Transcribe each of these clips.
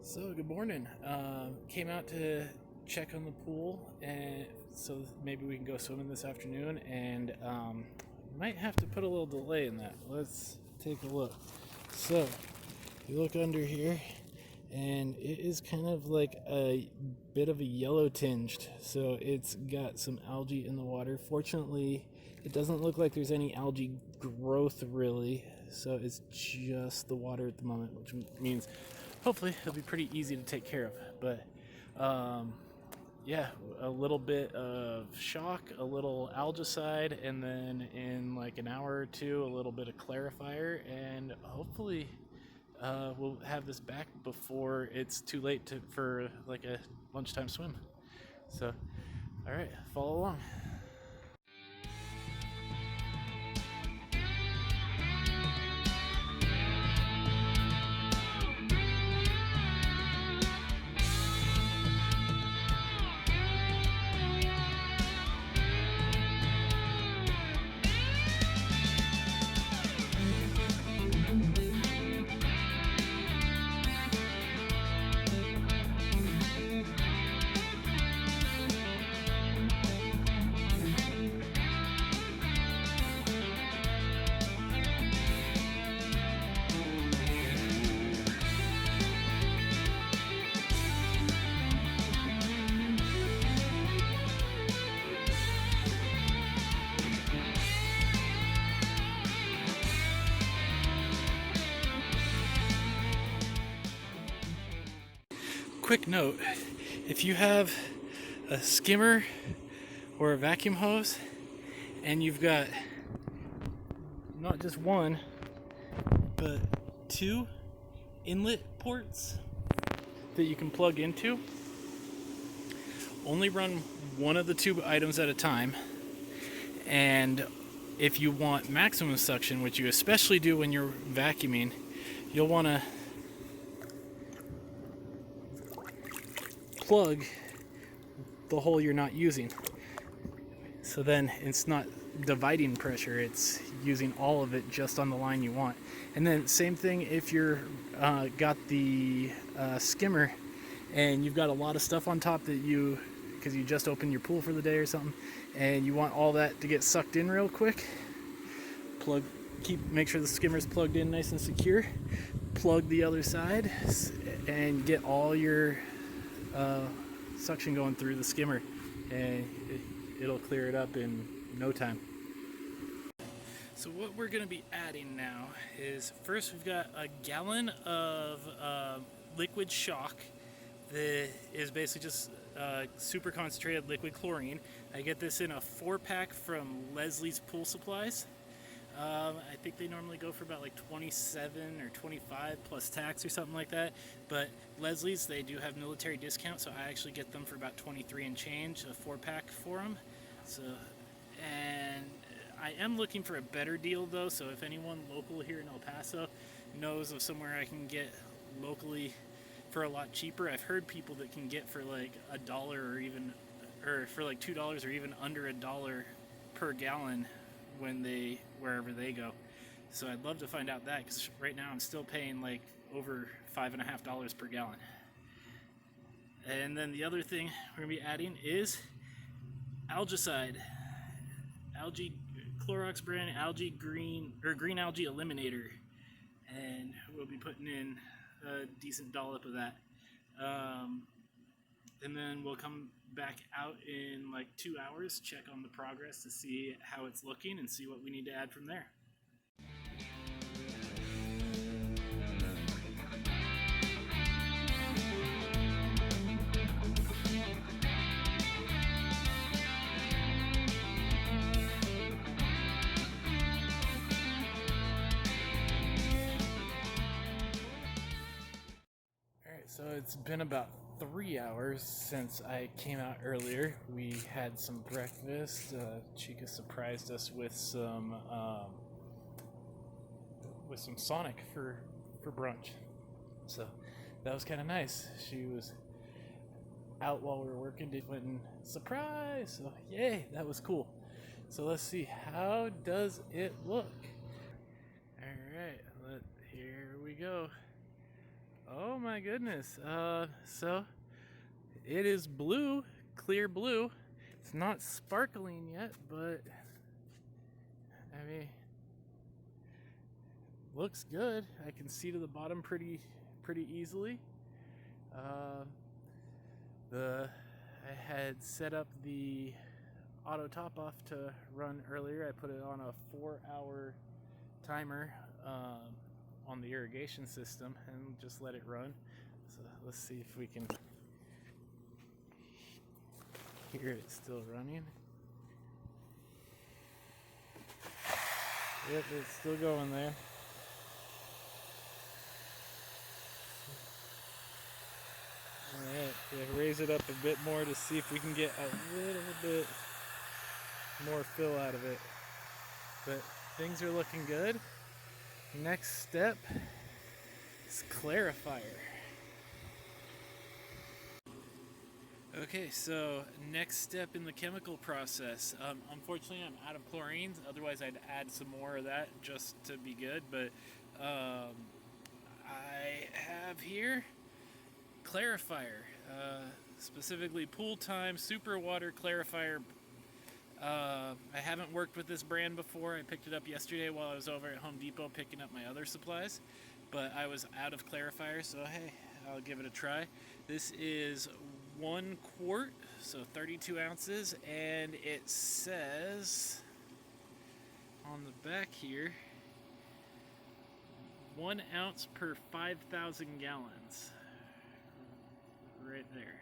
So good morning. Came out to check on the pool, and so maybe we can go swimming this afternoon. And might have to put a little delay in that. Let's take a look. So you look under here, and it is kind of like a bit of a yellow tinged. So it's got some algae in the water. Fortunately, it doesn't look like there's any algae growth really. So it's just the water at the moment, which means hopefully it'll be pretty easy to take care of. But yeah, a little bit of shock, a little algicide, and then in like an hour or two, a little bit of clarifier, and hopefully we'll have this back before it's too late for like a lunchtime swim. So, all right, follow along. Quick note, if you have a skimmer or a vacuum hose and you've got not just one but two inlet ports that you can plug into, only run one of the two items at a time. And if you want maximum suction, which you especially do when you're vacuuming, you'll want to plug the hole you're not using. So then it's not dividing pressure, it's using all of it just on the line you want. And then same thing if you're got the skimmer and you've got a lot of stuff on top that because you just opened your pool for the day or something, and you want all that to get sucked in real quick, make sure the skimmer's plugged in nice and secure, plug the other side, and get all your suction going through the skimmer, and it'll clear it up in no time. So what we're going to be adding now is, first we've got a gallon of liquid shock that is basically just super concentrated liquid chlorine. I get this in a 4-pack from Leslie's Pool Supplies. I think they normally go for about like 27 or 25 plus tax or something like that. But Leslie's, they do have military discount, so I actually get them for about 23 and change, a 4-pack for them. So, and I am looking for a better deal though. So if anyone local here in El Paso knows of somewhere I can get locally for a lot cheaper, I've heard people that can get for like $1 or for like $2 or even under $1 per gallon wherever they go. So I'd love to find out that, because right now I'm still paying like over $5.50 per gallon. And then the other thing we're gonna be adding is algicide, Clorox brand green algae eliminator, and we'll be putting in a decent dollop of that. And then we'll come back out in like 2 hours, check on the progress to see how it's looking and see what we need to add from there. Alright, so it's been about 3 hours since I came out earlier. We had some breakfast. Chica surprised us with some Sonic for brunch. So that was kind of nice. She was out while we were working, went and surprise. So yay, that was cool. So let's see, how does it look? All right, here we go. Oh my goodness. So it is blue, clear blue. It's not sparkling yet, but I mean, looks good. I can see to the bottom pretty easily. Uh, I had set up the auto top off to run earlier. I put it on a 4-hour timer on the irrigation system and just let it run. So let's see if we can hear it still running. Yep, it's still going there. Alright, yeah, raise it up a bit more to see if we can get a little bit more fill out of it. But things are looking good. Next step is clarifier. Okay, so next step in the chemical process. Unfortunately, I'm out of chlorine. Otherwise, I'd add some more of that just to be good. But I have here clarifier, specifically Pool Time Super Water Clarifier. I haven't worked with this brand before. I picked it up yesterday while I was over at Home Depot picking up my other supplies, but I was out of clarifier, so hey, I'll give it a try. This is 1 quart, so 32 ounces, and it says on the back here 1 ounce per 5,000 gallons. Right there.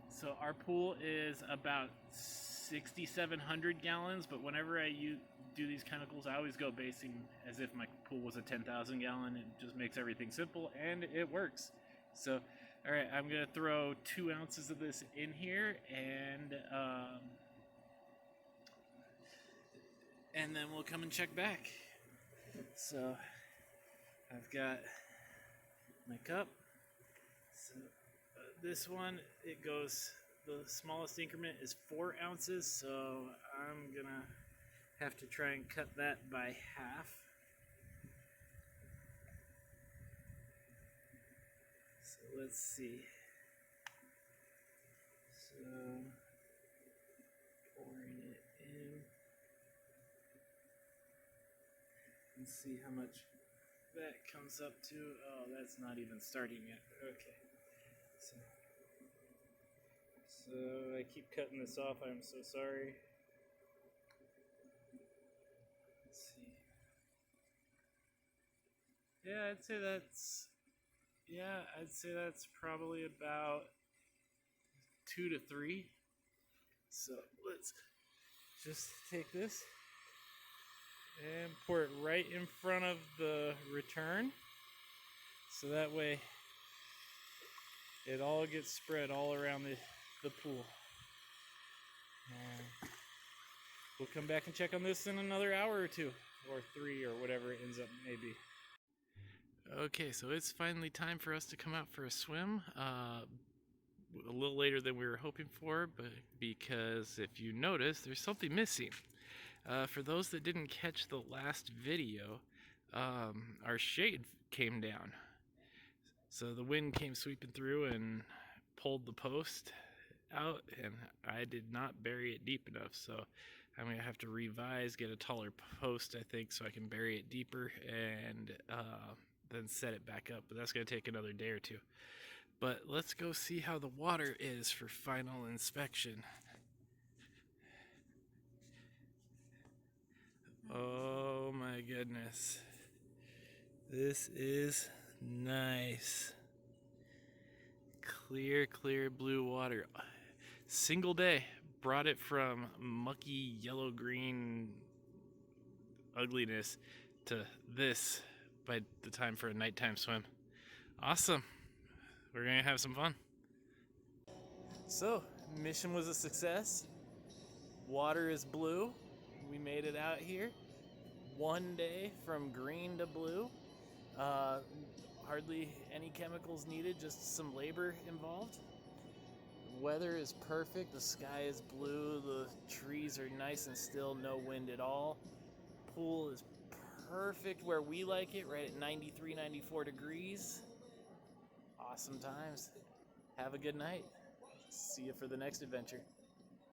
So our pool is about 6,700 gallons, but whenever I do these chemicals, I always go basing as if my pool was a 10,000 gallon. It just makes everything simple, and it works. So, all right, I'm gonna throw 2 ounces of this in here, and then we'll come and check back. So, I've got my cup. So this one, it goes, the smallest increment is 4 ounces, so I'm gonna have to try and cut that by half. So let's see. So pouring it in and see how much that comes up to. Oh, that's not even starting yet. Okay. So I keep cutting this off. I'm so sorry. Let's see. Yeah, I'd say that's probably about 2 to 3. So let's just take this and pour it right in front of the return, so that way it all gets spread all around the pool. And we'll come back and check on this in another hour or 2 or 3 or whatever it ends up maybe. Okay, so it's finally time for us to come out for a swim. A little later than we were hoping for, but because if you notice, there's something missing. For those that didn't catch the last video, our shade came down. So the wind came sweeping through and pulled the post out, and I did not bury it deep enough. So I'm going to have to revise, get a taller post, I think, so I can bury it deeper and then set it back up. But that's going to take another day or 2. But let's go see how the water is for final inspection. Oh my goodness. This is nice. Clear blue water. Single day. Brought it from mucky yellow-green ugliness to this by the time for a nighttime swim. Awesome. We're gonna have some fun. So, mission was a success. Water is blue. We made it out here. 1 day from green to blue. Hardly any chemicals needed, just some labor involved. The weather is perfect. The sky is blue. The trees are nice and still, no wind at all. Pool is perfect where we like it, right at 93, 94 degrees. Awesome times. Have a good night. See you for the next adventure.